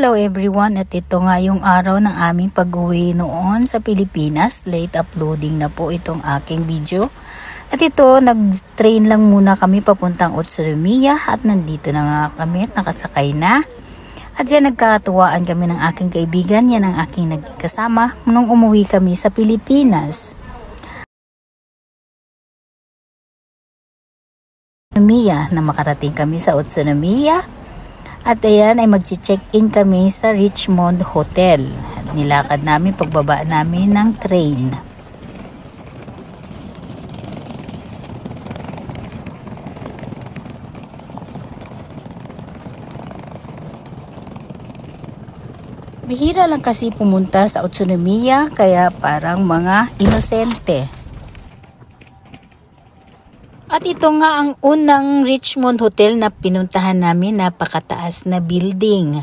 Hello everyone, at ito nga yung araw ng aming pag-uwi noon sa Pilipinas. Late uploading na po itong aking video. At ito, nag-train lang muna kami papuntang Utsunomiya at nandito na nga kami at nakasakay na. At yan, nagkakatuwaan kami ng aking kaibigan, yan ang aking nagkasama nung umuwi kami sa Pilipinas. Na makarating kami sa Utsunomiya. At ayan ay magche-check-in kami sa Richmond Hotel. At nilakad namin pagbaba namin ng train. Bihira lang kasi pumunta sa Utsunomiya, kaya parang mga inosente. At ito nga ang unang Richmond Hotel na pinuntahan namin, napakataas na building.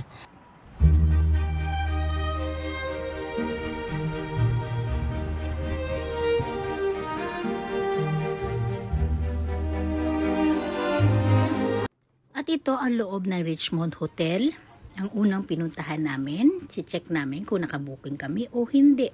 At ito ang loob ng Richmond Hotel, ang unang pinuntahan namin. Si-check namin kung nakabooking kami o hindi.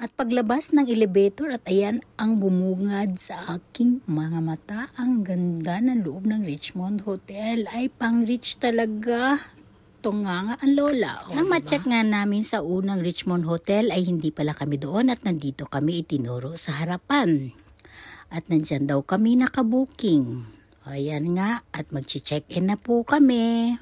At paglabas ng elevator at ayan ang bumungad sa aking mga mata. Ang ganda ng loob ng Richmond Hotel, ay pang-rich talaga. Ito nga ang lola. Nang ma-check nga namin sa unang Richmond Hotel ay hindi pala kami doon at nandito kami itinuro sa harapan. At nandyan daw kami nakabooking. Ayan nga at mag-check-in na po kami.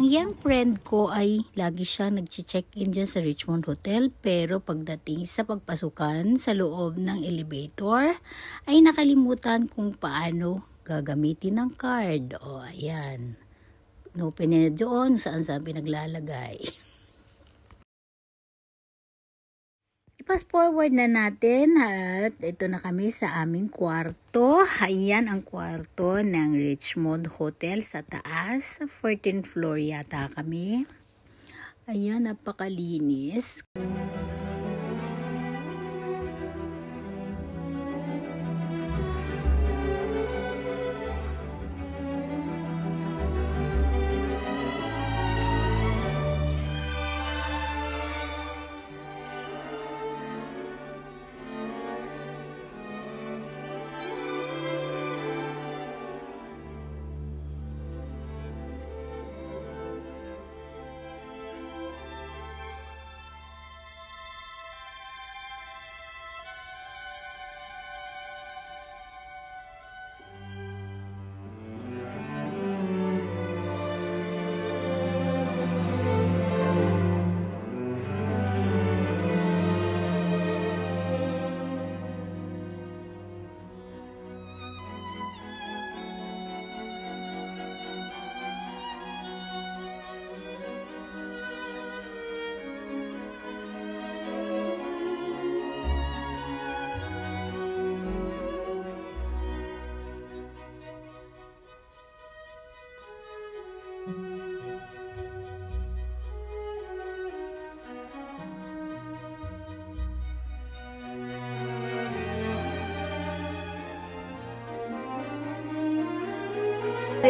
Yung friend ko ay lagi siya nag-check-in dyan sa Richmond Hotel, pero pagdating sa pagpasukan sa loob ng elevator ay nakalimutan kung paano gagamitin ng card. O ayan, open na doon saan sabi naglalagay. Fast forward na natin at ito na kami sa aming kwarto. Ayan ang kwarto ng Richmond Hotel sa taas. 14th floor yata kami. Ayan, napakalinis.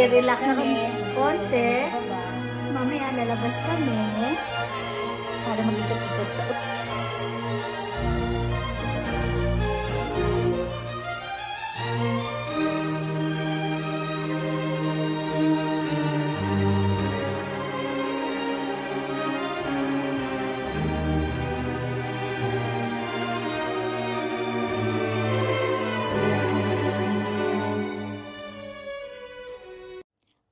Relax kami konti. Mamaya lalabas kami para mag-ikot-ikot sa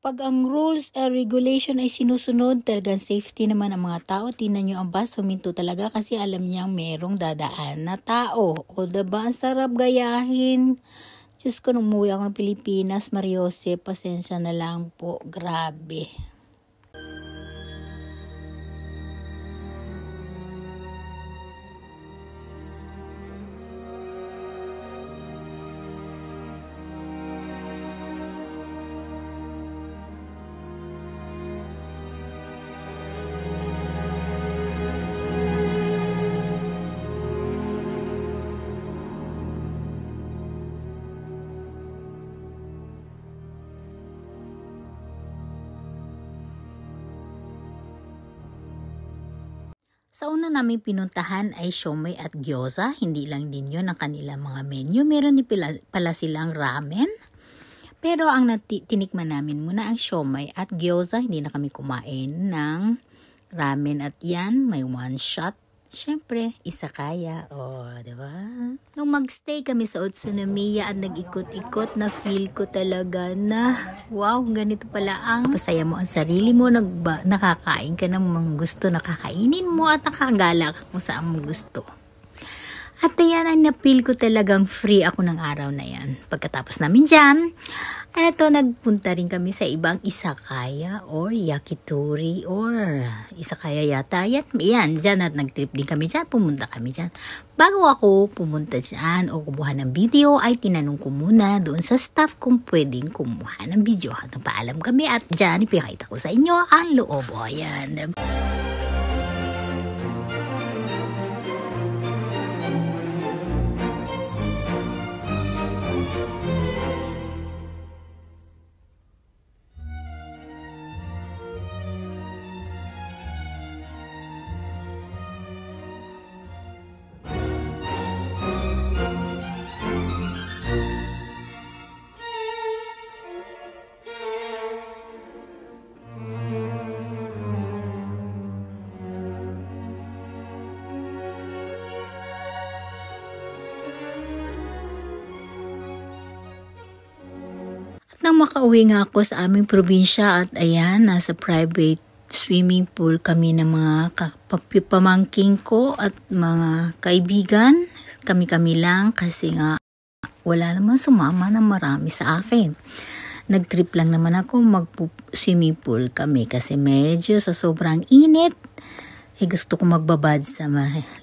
Pag ang rules and regulation ay sinusunod, talagang safety naman ang mga tao. Tingnan nyo ang bus, huminto talaga kasi alam niyang merong dadaan na tao. O diba, ang sarap gayahin. Diyos ko, nung umuwi ako ng Pilipinas, Mariose, pasensya na lang po. Grabe. Sa una namin pinuntahan ay siomai at gyoza. Hindi lang din yun ang kanilang mga menu. Meron din pala silang ramen. Pero ang tinikman namin muna ang siomai at gyoza. Hindi na kami kumain ng ramen at yan. May one shot. Siyempre, isa kaya. O, diba? Nung magstay kami sa Utsunomiya at nag-ikot-ikot, na feel ko talaga na, wow, ganito pala ang pasaya mo ang sarili mo, nakakain ka ng mga gusto, nakakainin mo at nakagala ka kung saan mo gusto. At ayan, ang na-feel ko talagang free ako ng araw na yan. Pagkatapos namin dyan, eto, nagpunta rin kami sa ibang izakaya or yakitori or izakaya yata. Yan, dyan at nag-trip din kami dyan. Pumunta kami dyan. Bago ako pumunta dyan o kumuha ng video, ay tinanong ko muna doon sa staff kung pwedeng kumuha ng video. At paalam kami at dyan ipakita ko sa inyo ang loob. O, yan. Nang makauwi nga ako sa aming probinsya at ayan, nasa private swimming pool kami ng mga pamangking ko at mga kaibigan. Kami-kami lang kasi nga wala naman sumama na marami sa akin. Nag-trip lang naman ako mag-swimming pool kami kasi medyo sa sobrang init. Gusto ko magbabad sa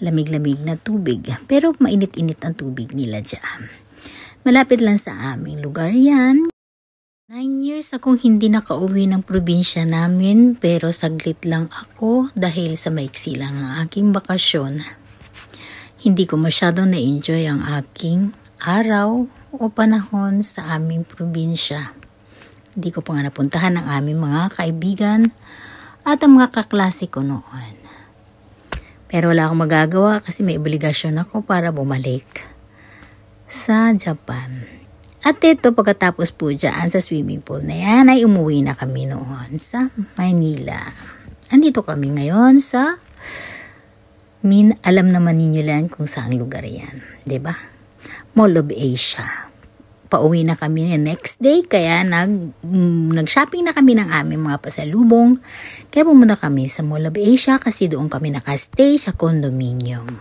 lamig-lamig na tubig. Pero mainit-init ang tubig nila dyan. Malapit lang sa aming lugar yan. 9 years akong hindi nakauwi ng probinsya namin pero saglit lang ako dahil sa maiksi lang ang aking bakasyon. Hindi ko masyadong na-enjoy ang aking araw o panahon sa aming probinsya. Hindi ko pa nga napuntahan ang aming mga kaibigan at ang mga kaklase ko noon. Pero wala akong magagawa kasi may obligasyon ako para bumalik sa Japan. At ito, pagkatapos po dyan sa swimming pool na yan, ay umuwi na kami noon sa Maynila. Andito kami ngayon sa alam naman ninyo lang kung saang lugar yan. Diba? Mall of Asia. Pauwi na kami na next day, kaya nag-shopping na kami ng aming mga pasalubong. Kaya pumunta kami sa Mall of Asia kasi doon kami nakastay sa condominium.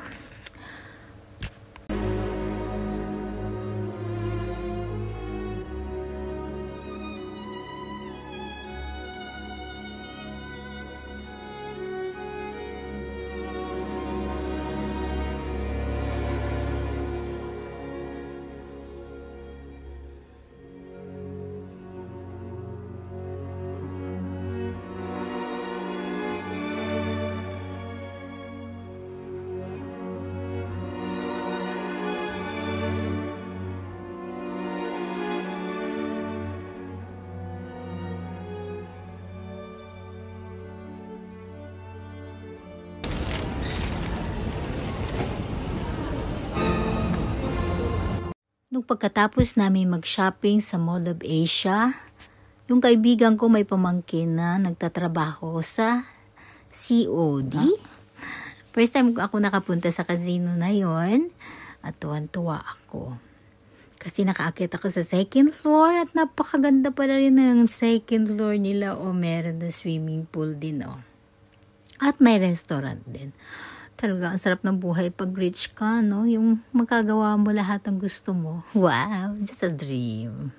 Nung pagkatapos namin mag-shopping sa Mall of Asia, yung kaibigan ko may pamangkin na nagtatrabaho sa COD. First time ako nakapunta sa casino na yon at tuwan-tuwa ako. Kasi nakaakit ako sa second floor at napakaganda pala rin ng second floor nila. Meron na swimming pool din At may restaurant din. Talaga ang sarap ng buhay pag rich ka, no? Yung magagawa mo lahat ng gusto mo. Wow, just a dream.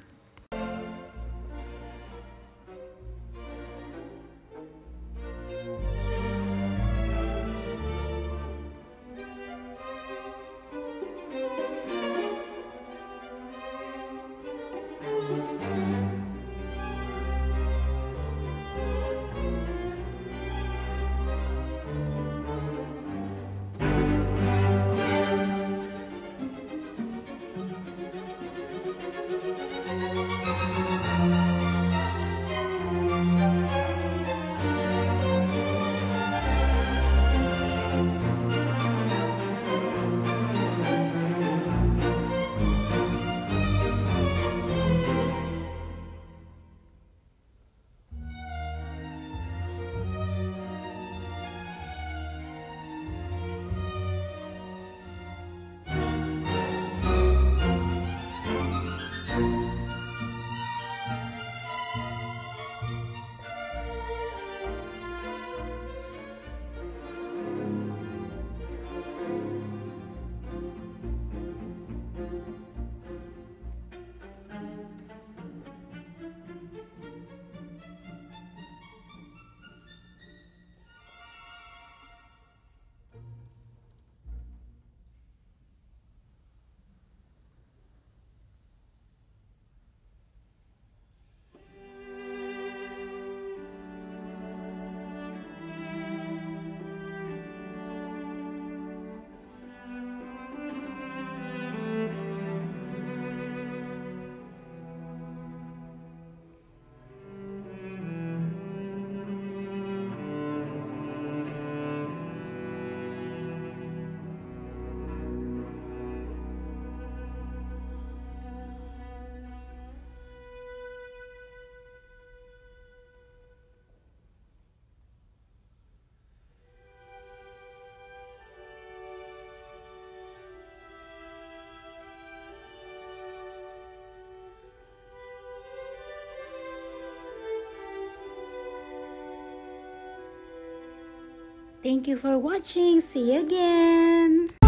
Thank you for watching. See you again.